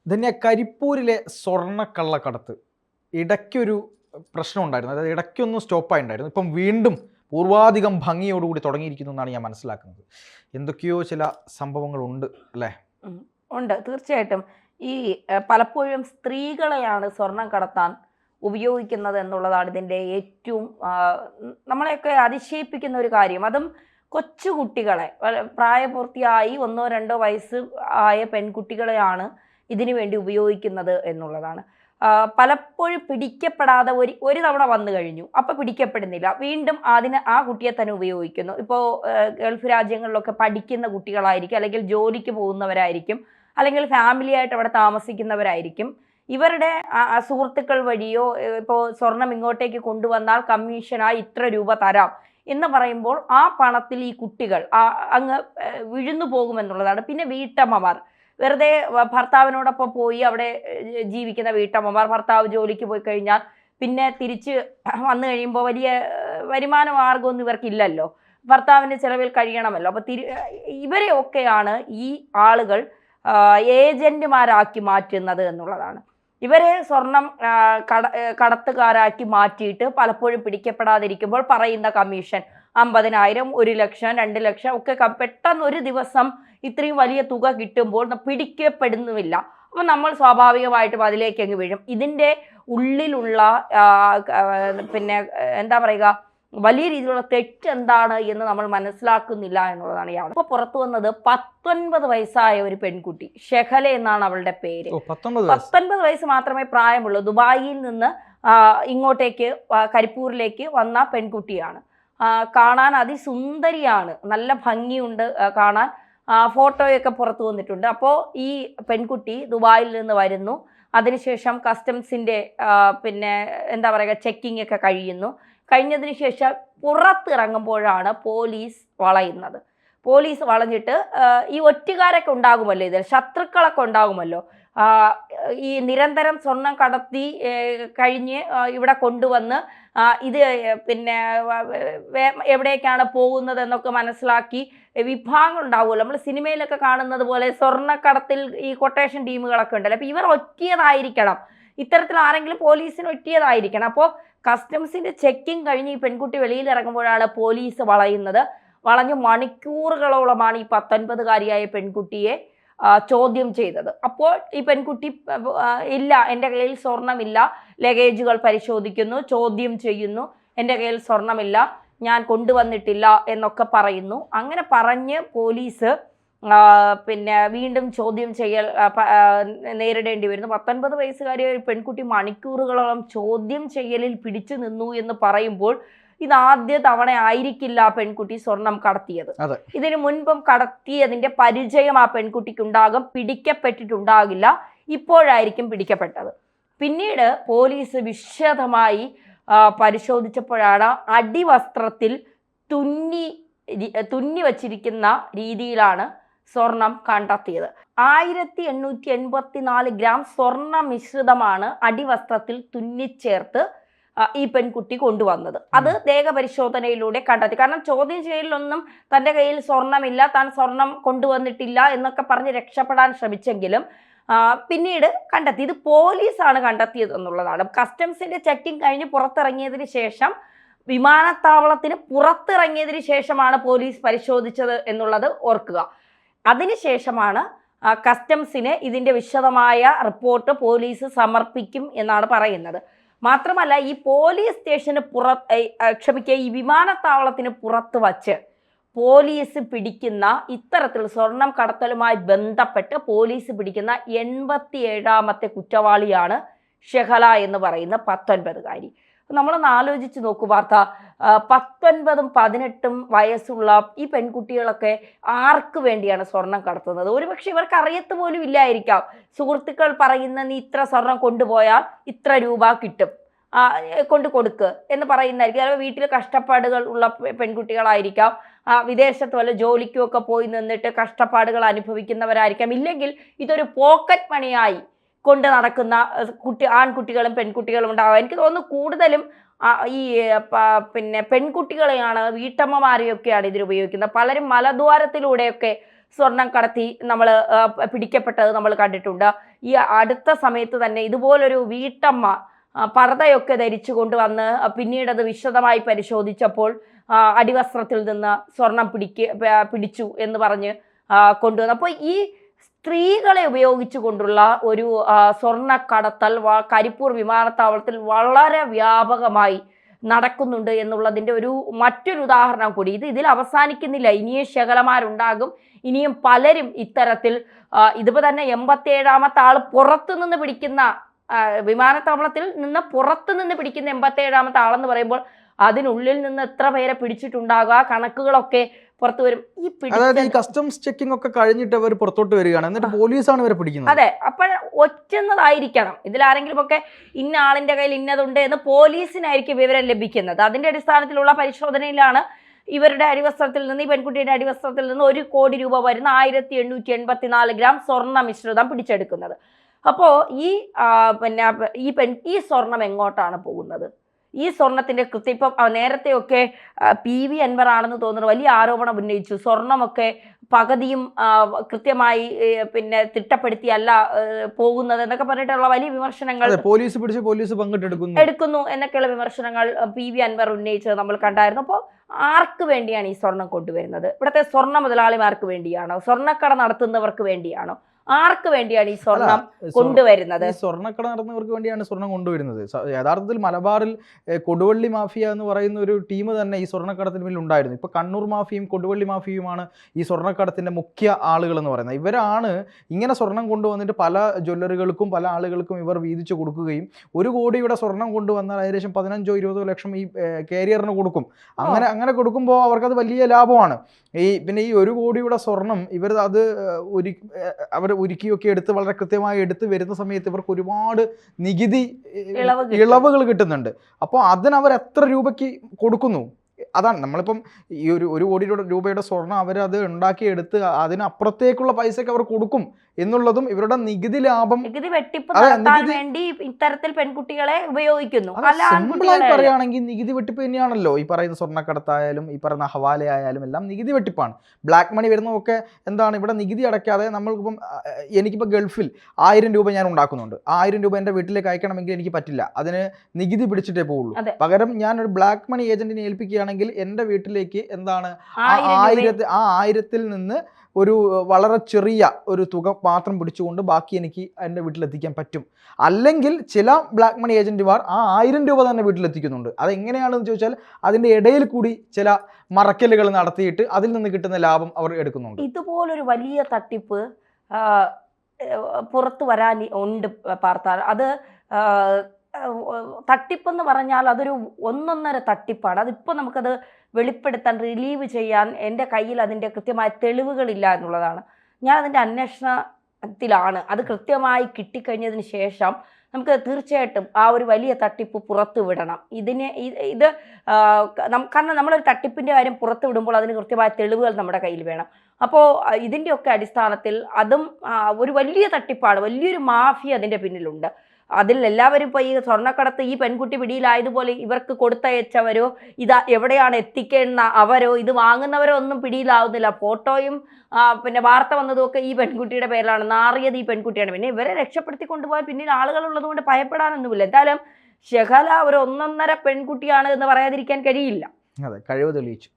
ധന്യ, കരിപ്പൂരിലെ സ്വർണ്ണക്കള്ളക്കടത്ത് ഇടയ്ക്കൊരു പ്രശ്നം ഉണ്ടായിരുന്നു. അതായത് ഇടയ്ക്കൊന്ന് സ്റ്റോപ്പായിട്ടുണ്ടായിരുന്നു. ഇപ്പം വീണ്ടും പൂർവാധികം ഭംഗിയോടുകൂടി തുടങ്ങിയിരിക്കുന്നു എന്നാണ് ഞാൻ മനസ്സിലാക്കുന്നത്. എന്തൊക്കെയോ ചില സംഭവങ്ങളുണ്ട് അല്ലേ? ഉണ്ട്, തീർച്ചയായിട്ടും. ഈ പലപ്പോഴും സ്ത്രീകളെയാണ് സ്വർണം കടത്താൻ ഉപയോഗിക്കുന്നത് എന്നുള്ളതാണ് ഇതിൻ്റെ ഏറ്റവും നമ്മളെയൊക്കെ അതിശയിപ്പിക്കുന്ന ഒരു കാര്യം. അതും കൊച്ചു കുട്ടികളെ, പ്രായപൂർത്തിയായി 1-2 വയസ്സ് ആയ പെൺകുട്ടികളെയാണ് ഇതിനു വേണ്ടി ഉപയോഗിക്കുന്നത് എന്നുള്ളതാണ്. പലപ്പോഴും പിടിക്കപ്പെടാതെ ഒരു തവണ വന്നു കഴിഞ്ഞു, അപ്പം പിടിക്കപ്പെടുന്നില്ല, വീണ്ടും ആ കുട്ടിയെ തന്നെ ഉപയോഗിക്കുന്നു. ഇപ്പോൾ ഗൾഫ് രാജ്യങ്ങളിലൊക്കെ പഠിക്കുന്ന കുട്ടികളായിരിക്കും, അല്ലെങ്കിൽ ജോലിക്ക് പോകുന്നവരായിരിക്കും, അല്ലെങ്കിൽ ഫാമിലി ആയിട്ട് അവിടെ താമസിക്കുന്നവരായിരിക്കും. ഇവരുടെ സുഹൃത്തുക്കൾ വഴിയോ ഇപ്പോൾ സ്വർണം ഇങ്ങോട്ടേക്ക് കൊണ്ടുവന്നാൽ കമ്മീഷനായി ഇത്ര രൂപ തരാം എന്ന് പറയുമ്പോൾ ആ പണത്തിൽ ഈ കുട്ടികൾ അങ്ങ് വിഴുന്നു പോകുമെന്നുള്ളതാണ്. പിന്നെ വീട്ടമ്മമാർ, വെറുതെ ഭർത്താവിനോടൊപ്പം പോയി അവിടെ ജീവിക്കുന്ന വീട്ടമ്മമാർ, ഭർത്താവ് ജോലിക്ക് പോയി കഴിഞ്ഞാൽ പിന്നെ തിരിച്ച് വന്നു കഴിയുമ്പോൾ വലിയ വരുമാന മാർഗമൊന്നും ഇവർക്കില്ലല്ലോ, ഭർത്താവിൻ്റെ ചിലവിൽ കഴിയണമല്ലോ. അപ്പോൾ ഇവരെയൊക്കെയാണ് ഈ ആളുകൾ ഏജന്റുമാരാക്കി മാറ്റുന്നത് എന്നുള്ളതാണ്. ഇവരെ സ്വർണം കടത്തുകാരാക്കി മാറ്റിയിട്ട് പലപ്പോഴും പിടിക്കപ്പെടാതിരിക്കുമ്പോൾ പറയുന്ന കമ്മീഷൻ 50,000, 1 ലക്ഷം, 2 ലക്ഷം ഒക്കെ പെട്ടെന്ന് ഒരു ദിവസം ഇത്രയും വലിയ തുക കിട്ടുമ്പോൾ പിടിക്കപ്പെടുന്നുമില്ല. അപ്പം നമ്മൾ സ്വാഭാവികമായിട്ടും അതിലേക്ക് അങ്ങ് വീഴും. ഇതിൻ്റെ ഉള്ളിലുള്ള പിന്നെ എന്താ പറയുക, വലിയ രീതിയിലുള്ള തെറ്റെന്താണ് എന്ന് നമ്മൾ മനസ്സിലാക്കുന്നില്ല എന്നുള്ളതാണ് യാതൊരു. ഇപ്പോൾ പുറത്തു വന്നത് 19 വയസ്സായ ഒരു പെൺകുട്ടി, ഷെഹല എന്നാണ് അവളുടെ പേര്. 19 വയസ്സ് മാത്രമേ പ്രായമുള്ളൂ. ദുബായിൽ നിന്ന് ഇങ്ങോട്ടേക്ക് കരിപ്പൂരിലേക്ക് വന്ന പെൺകുട്ടിയാണ്. കാണാൻ അതിസുന്ദരിയാണ്, നല്ല ഭംഗിയുണ്ട് കാണാൻ. ഫോട്ടോയൊക്കെ പുറത്തു വന്നിട്ടുണ്ട്. അപ്പോൾ ഈ പെൺകുട്ടി ദുബായിൽ നിന്ന് വരുന്നു. അതിനുശേഷം കസ്റ്റംസിൻ്റെ പിന്നെ എന്താ പറയുക, ചെക്കിംഗ് ഒക്കെ കഴിഞ്ഞതിന് ശേഷം പുറത്തിറങ്ങുമ്പോഴാണ് പോലീസ് വളയുന്നത്. പോലീസ് വളഞ്ഞിട്ട് ഈ ഒറ്റുകാരൊക്കെ ഉണ്ടാകുമല്ലോ, ഇതിൽ ശത്രുക്കളൊക്കെ ഉണ്ടാകുമല്ലോ, ഈ നിരന്തരം സ്വർണം കടത്തി കഴിഞ്ഞ് ഇവിടെ കൊണ്ടുവന്ന് ഇത് പിന്നെ എവിടേക്കാണ് പോകുന്നത് എന്നൊക്കെ മനസ്സിലാക്കി വിഭാഗങ്ങൾ ഉണ്ടാവുമല്ലോ. നമ്മൾ സിനിമയിലൊക്കെ കാണുന്നത് പോലെ സ്വർണ്ണക്കടത്തിൽ ഈ കൊട്ടേഷൻ ടീമുകളൊക്കെ ഉണ്ടല്ലോ. അപ്പോൾ ഇവർ ഒറ്റിയതായിരിക്കണം, ഇത്തരത്തിൽ ആരെങ്കിലും പോലീസിന് ഒറ്റിയതായിരിക്കണം. അപ്പോൾ കസ്റ്റംസിൻ്റെ ചെക്കിങ് കഴിഞ്ഞ് ഈ പെൺകുട്ടി വെളിയിൽ ഇറങ്ങുമ്പോഴാണ് പോലീസ് വളഞ്ഞ് മണിക്കൂറുകളോളമാണ് ഈ 19കാരിയായ പെൺകുട്ടിയെ ചോദ്യം ചെയ്തത്. അപ്പോൾ ഈ പെൺകുട്ടി ഇല്ല, എൻ്റെ കയ്യിൽ സ്വർണമില്ല, ലഗേജുകൾ പരിശോധിക്കുന്നു, ചോദ്യം ചെയ്യുന്നു, എൻ്റെ കയ്യിൽ സ്വർണമില്ല, ഞാൻ കൊണ്ടുവന്നിട്ടില്ല എന്നൊക്കെ പറയുന്നു. അങ്ങനെ പറഞ്ഞ് പോലീസ് പിന്നെ വീണ്ടും ചോദ്യം ചെയ്യൽ നേരിടേണ്ടി വരുന്നു. 19 വയസ്സുകാരിയായ ഒരു പെൺകുട്ടി മണിക്കൂറുകളോളം ചോദ്യം ചെയ്യലിൽ പിടിച്ചു നിന്നു എന്ന് പറയുമ്പോൾ ഇതാദ്യ തവണ ആയിരിക്കില്ല ആ പെൺകുട്ടി സ്വർണം കടത്തിയത്. ഇതിനു മുൻപും കടത്തിയതിന്റെ പരിചയം ആ പെൺകുട്ടിക്ക് ഉണ്ടാകും, പിടിക്കപ്പെട്ടിട്ടുണ്ടാകില്ല, ഇപ്പോഴായിരിക്കും പിടിക്കപ്പെട്ടത്. പിന്നീട് പോലീസ് വിശദമായി പരിശോധിച്ചപ്പോഴാണ് അടിവസ്ത്രത്തിൽ തുന്നി വച്ചിരിക്കുന്ന രീതിയിലാണ് സ്വർണം കണ്ടെത്തിയത്. 1884 ഗ്രാം സ്വർണ്ണ മിശ്രിതമാണ് അടിവസ്ത്രത്തിൽ തുന്നിച്ചേർത്ത് ഈ പെൺകുട്ടി കൊണ്ടുവന്നത്. അത് ദേഹപരിശോധനയിലൂടെ കണ്ടെത്തി. കാരണം ചോദ്യം ചെയ്യലിലൊന്നും തൻ്റെ കയ്യിൽ സ്വർണമില്ല, താൻ സ്വർണം കൊണ്ടുവന്നിട്ടില്ല എന്നൊക്കെ പറഞ്ഞ് രക്ഷപ്പെടാൻ ശ്രമിച്ചെങ്കിലും പിന്നീട് കണ്ടെത്തി. ഇത് പോലീസാണ് കണ്ടെത്തിയത് എന്നുള്ളതാണ്. കസ്റ്റംസിന്റെ ചെക്കിംഗ് കഴിഞ്ഞ് പുറത്തിറങ്ങിയതിന് ശേഷം, വിമാനത്താവളത്തിന് പുറത്തിറങ്ങിയതിന് ശേഷമാണ് പോലീസ് പരിശോധിച്ചത് എന്നുള്ളത് ഓർക്കുക. അതിനുശേഷമാണ് കസ്റ്റംസിന് ഇതിൻ്റെ വിശദമായ റിപ്പോർട്ട് പോലീസ് സമർപ്പിക്കും എന്നാണ് പറയുന്നത്. മാത്രമല്ല, ഈ പോലീസ് സ്റ്റേഷന് ഈ വിമാനത്താവളത്തിന് പുറത്ത് വച്ച് പോലീസ് പിടിക്കുന്ന ഇത്തരത്തിൽ സ്വർണം കടത്തലുമായി ബന്ധപ്പെട്ട് പോലീസ് പിടിക്കുന്ന 87ാമത്തെ കുറ്റവാളിയാണ് ഷെഹല എന്ന് പറയുന്ന 19കാരി. നമ്മളൊന്ന് ആലോചിച്ച് നോക്കൂ വാർത്ത. 19ഉം 18ഉം വയസ്സുള്ള ഈ പെൺകുട്ടികളൊക്കെ ആർക്ക് വേണ്ടിയാണ് സ്വർണം കടത്തുന്നത്? ഒരുപക്ഷെ ഇവർക്ക് അറിയത്ത് പോലും ഇല്ലായിരിക്കാം. സുഹൃത്തുക്കൾ പറയുന്ന നീ ഇത്ര സ്വർണം കൊണ്ടുപോയാൽ ഇത്ര രൂപ കിട്ടും, കൊടുക്ക് എന്ന് പറയുന്നതായിരിക്കും. അതായത് വീട്ടിൽ കഷ്ടപ്പാടുകൾ ഉള്ള പെൺകുട്ടികളായിരിക്കാം, വിദേശത്ത് വല്ല ജോലിക്കുമൊക്കെ പോയി നിന്നിട്ട് കഷ്ടപ്പാടുകൾ അനുഭവിക്കുന്നവരായിരിക്കാം. ഇല്ലെങ്കിൽ ഇതൊരു പോക്കറ്റ് മണിയായി കൊണ്ട് നടക്കുന്ന ആൺകുട്ടികളും പെൺകുട്ടികളും ഉണ്ടാവുക. എനിക്ക് തോന്നുന്നു കൂടുതലും ഈ പിന്നെ പെൺകുട്ടികളെയാണ്, വീട്ടമ്മമാരെയൊക്കെയാണ് ഇതിൽ ഉപയോഗിക്കുന്നത്. പലരും മലദ്വാരത്തിലൂടെയൊക്കെ സ്വർണം കടത്തി നമ്മൾ പിടിക്കപ്പെട്ടത് നമ്മൾ കണ്ടിട്ടുണ്ട്. ഈ അടുത്ത സമയത്ത് തന്നെ ഇതുപോലൊരു വീട്ടമ്മ പർദ്ദയൊക്കെ ധരിച്ചു കൊണ്ടുവന്ന് പിന്നീട് അത് വിശദമായി പരിശോധിച്ചപ്പോൾ അടിവസ്ത്രത്തിൽ നിന്ന് സ്വർണം പിടിച്ചു എന്ന് പറഞ്ഞ് കൊണ്ടുവന്നു. അപ്പോൾ ഈ സ്ത്രീകളെ ഉപയോഗിച്ചുകൊണ്ടുള്ള ഒരു സ്വർണ്ണക്കടത്തൽ കരിപ്പൂർ വിമാനത്താവളത്തിൽ വളരെ വ്യാപകമായി നടക്കുന്നുണ്ട് എന്നുള്ളതിൻ്റെ മറ്റൊരു ഉദാഹരണം കൂടി. ഇതിൽ അവസാനിക്കുന്നില്ല. ഇനിയും ശകലമാരുണ്ടാകും. ഇനിയും പലരും ഇത്തരത്തിൽ ഇതിപ്പോൾ തന്നെ 87ാമത്തെ ആൾ പുറത്തുനിന്ന് പിടിക്കുന്ന വിമാനത്താവളത്തിൽ നിന്ന് പുറത്തുനിന്ന് പിടിക്കുന്ന 87ാമത്തെ ആളെന്ന് പറയുമ്പോൾ അതിനുള്ളിൽ നിന്ന് എത്ര പേരെ പിടിച്ചിട്ടുണ്ടാകുക, കണക്കുകളൊക്കെ പുറത്തു വരും. അതായത് ഈ കസ്റ്റംസ് ചെക്കിംഗ് ഒക്കെ കഴിഞ്ഞിട്ട് അവർ പുറത്തോട്ട് വരികയാണ്, എന്നിട്ട് പോലീസാണ് ഇവരെ പിടിക്കുന്നത്. അതെ, അപ്പോൾ ഒറ്റുന്നതായിരിക്കണം. ഇതിലാരെങ്കിലും ഒക്കെ ഇന്ന ആളിന്റെ കയ്യിൽ ഇന്നതുണ്ട് എന്ന് പോലീസിനായിരിക്കും വിവരം ലഭിക്കുന്നത്. അതിന്റെ അടിസ്ഥാനത്തിലുള്ള പരിശോധനയിലാണ് ഇവരുടെ അടിവസ്ത്രത്തിൽ നിന്ന്, ഈ പെൺകുട്ടിയുടെ അടിവസ്ത്രത്തിൽ നിന്ന് 1 കോടി രൂപ വരുന്ന 1884 ഗ്രാം സ്വർണ്ണ മിശ്രിതം പിടിച്ചെടുക്കുന്നത്. അപ്പോൾ ഈ സ്വർണം എങ്ങോട്ടാണ് പോകുന്നത്? ഈ സ്വർണത്തിന്റെ കൃത്യം ഇപ്പം നേരത്തെയൊക്കെ PV അൻവർ ആണെന്ന് തോന്നുന്നു വലിയ ആരോപണം ഉന്നയിച്ചു. സ്വർണമൊക്കെ പകുതിയും കൃത്യമായി തിട്ടപ്പെടുത്തിയല്ല പോകുന്നത് എന്നൊക്കെ പറഞ്ഞിട്ടുള്ള വലിയ വിമർശനങ്ങൾ പോലീസ് എടുക്കുന്നു എന്നൊക്കെയുള്ള വിമർശനങ്ങൾ PV അൻവർ ഉന്നയിച്ചത് നമ്മൾ കണ്ടായിരുന്നു. അപ്പോൾ ആർക്ക് വേണ്ടിയാണ് ഈ സ്വർണം കൊണ്ടുവരുന്നത്? ഇവിടുത്തെ സ്വർണ്ണ മുതലാളിമാർക്ക് വേണ്ടിയാണോ? സ്വർണ്ണക്കട നടത്തുന്നവർക്ക് വേണ്ടിയാണോ? ആർക്ക് വേണ്ടിയാണ് ഈ സ്വർണം കൊണ്ടുവരുന്നത്? സ്വർണ്ണക്കട നടത്തുന്നവർക്ക് വേണ്ടിയാണ് സ്വർണം കൊണ്ടുവരുന്നത്. യഥാർത്ഥത്തിൽ മലബാറിൽ കൊടുവള്ളി മാഫിയ എന്ന് പറയുന്ന ഒരു ടീം തന്നെ ഈ സ്വർണ്ണക്കടത്തിന് പിന്നിൽ ഉണ്ടായിരുന്നു. ഇപ്പോൾ കണ്ണൂർ മാഫിയും കൊടുവള്ളി മാഫിയുമാണ് ഈ സ്വർണ്ണക്കടത്തിൻ്റെ മുഖ്യ ആളുകൾ എന്ന് പറയുന്നത്. ഇവരാണ് ഇങ്ങനെ സ്വർണം കൊണ്ടുവന്നിട്ട് പല ജ്വല്ലറികൾക്കും പല ആളുകൾക്കും ഇവർ വീതിച്ചു കൊടുക്കുകയും 1 കോടിയുടെ സ്വർണം കൊണ്ടുവന്നാൽ ഏകദേശം 15-20 ലക്ഷം ഈ കാരിയറിന് കൊടുക്കും. അങ്ങനെ കൊടുക്കുമ്പോൾ അവർക്കത് വലിയ ലാഭമാണ്. പിന്നെ ഈ 1 കോടിയുടെ സ്വർണം ഇവർ അത് അവർ ഉരുക്കിയൊക്കെ എടുത്ത് വളരെ കൃത്യമായി എടുത്ത് വരുന്ന സമയത്ത് ഇവർക്ക് ഒരുപാട് നികുതി ഇളവുകൾ കിട്ടുന്നുണ്ട്. അപ്പോൾ അതിനവർ എത്ര രൂപയ്ക്ക് കൊടുക്കുന്നു? അതാണ് നമ്മളിപ്പം ഈ 1 കോടി രൂപയുടെ സ്വർണം അവരത് ഉണ്ടാക്കിയെടുത്ത് അതിനപ്പുറത്തേക്കുള്ള പൈസക്ക് അവർ കൊടുക്കും എന്നുള്ളതും ഇവരുടെ നികുതി ലാഭം, നികുതി വെട്ടിപ്പ് നടത്താൻ വേണ്ടി ഇത്തരത്തിൽ പെൺകുട്ടികളെ ഉപയോഗിക്കുന്നു. സിമ്പിളായി പറയുകയാണെങ്കിൽ നികുതി വെട്ടിപ്പ് തന്നെയാണല്ലോ ഈ പറയുന്ന സ്വർണ്ണക്കടത്തായാലും ഈ പറയുന്ന ഹവാലയായാലും എല്ലാം നികുതി വെട്ടിപ്പാണ്. ബ്ലാക്ക് മണി വരുന്നതൊക്കെ എന്താണ്? ഇവിടെ നികുതി അടയ്ക്കാതെ നമ്മൾക്കിപ്പം എനിക്കിപ്പോൾ ഗൾഫിൽ 1000 രൂപ ഞാൻ ഉണ്ടാക്കുന്നുണ്ട്. 1000 രൂപ എൻ്റെ വീട്ടിലേക്ക് അയക്കണമെങ്കിൽ എനിക്ക് പറ്റില്ല, അതിന് നികുതി പിടിച്ചിട്ടേ പോവുള്ളൂ. പകരം ഞാനൊരു ബ്ലാക്ക് മണി ഏജന്റിനെ ഏൽപ്പിക്കുകയാണെങ്കിൽ എൻ്റെ വീട്ടിലേക്ക് എന്താണ് 1000-ൽ നിന്ന് ഒരു വളരെ ചെറിയ ഒരു തുക മാത്രം പിടിച്ചുകൊണ്ട് ബാക്കി എനിക്ക് എൻ്റെ വീട്ടിലെത്തിക്കാൻ പറ്റും. അല്ലെങ്കിൽ ചില ബ്ലാക്ക് മണി ഏജന്റുമാർ 1000 രൂപ തന്നെ വീട്ടിലെത്തിക്കുന്നുണ്ട്. അതെങ്ങനെയാണെന്ന് ചോദിച്ചാൽ അതിൻ്റെ ഇടയിൽ കൂടി ചില മറക്കലുകൾ നടത്തിയിട്ട് അതിൽ നിന്ന് കിട്ടുന്ന ലാഭം അവർ എടുക്കുന്നുണ്ട്. ഇതുപോലൊരു വലിയ തട്ടിപ്പ് പുറത്തു വരാൻ ഉണ്ട് പാർത്താൽ. അത് തട്ടിപ്പെന്ന് പറഞ്ഞാൽ അതൊരു ഒന്നൊന്നര തട്ടിപ്പാണ്. അതിപ്പോൾ നമുക്കത് വെളിപ്പെടുത്താൻ, റിലീവ് ചെയ്യാൻ എൻ്റെ കയ്യിൽ അതിൻ്റെ കൃത്യമായ തെളിവുകളില്ല എന്നുള്ളതാണ്. ഞാൻ അതിൻ്റെ അന്വേഷണത്തിലാണ്. അത് കൃത്യമായി കിട്ടിക്കഴിഞ്ഞതിന് ശേഷം നമുക്ക് തീർച്ചയായിട്ടും ആ ഒരു വലിയ തട്ടിപ്പ് പുറത്തു വിടണം. കാരണം നമ്മളൊരു തട്ടിപ്പിൻ്റെ കാര്യം പുറത്തു വിടുമ്പോൾ അതിന് കൃത്യമായ തെളിവുകൾ നമ്മുടെ കയ്യിൽ വേണം. അപ്പോൾ ഇതിൻ്റെയൊക്കെ അടിസ്ഥാനത്തിൽ അതും ഒരു വലിയ തട്ടിപ്പാണ്, വലിയൊരു മാഫിയ അതിൻ്റെ പിന്നിലുണ്ട്. അതിൽ എല്ലാവരും ഇപ്പോൾ ഈ സ്വർണ്ണക്കടത്ത് ഈ പെൺകുട്ടി പിടിയിലായതുപോലെ ഇവർക്ക് കൊടുത്തയച്ചവരോ എവിടെയാണ് എത്തിക്കേണ്ട അവരോ ഇത് വാങ്ങുന്നവരോ ഒന്നും പിടിയിലാവുന്നില്ല. ഫോട്ടോയും വാർത്ത വന്നതുമൊക്കെ ഈ പെൺകുട്ടിയുടെ പേരിലാണ്. നാറിയത് ഈ പെൺകുട്ടിയാണ്. പിന്നെ ഇവരെ രക്ഷപ്പെടുത്തി കൊണ്ടുപോകാൻ പിന്നിൽ ആളുകളുള്ളത് കൊണ്ട് ഭയപ്പെടാനൊന്നുമില്ല. എന്തായാലും ഷെഹല ഒരു ഒന്നൊന്നര പെൺകുട്ടിയാണ് എന്ന് പറയാതിരിക്കാൻ കഴിയില്ല. അതെ, കഴിവ് തെളിയിച്ചു.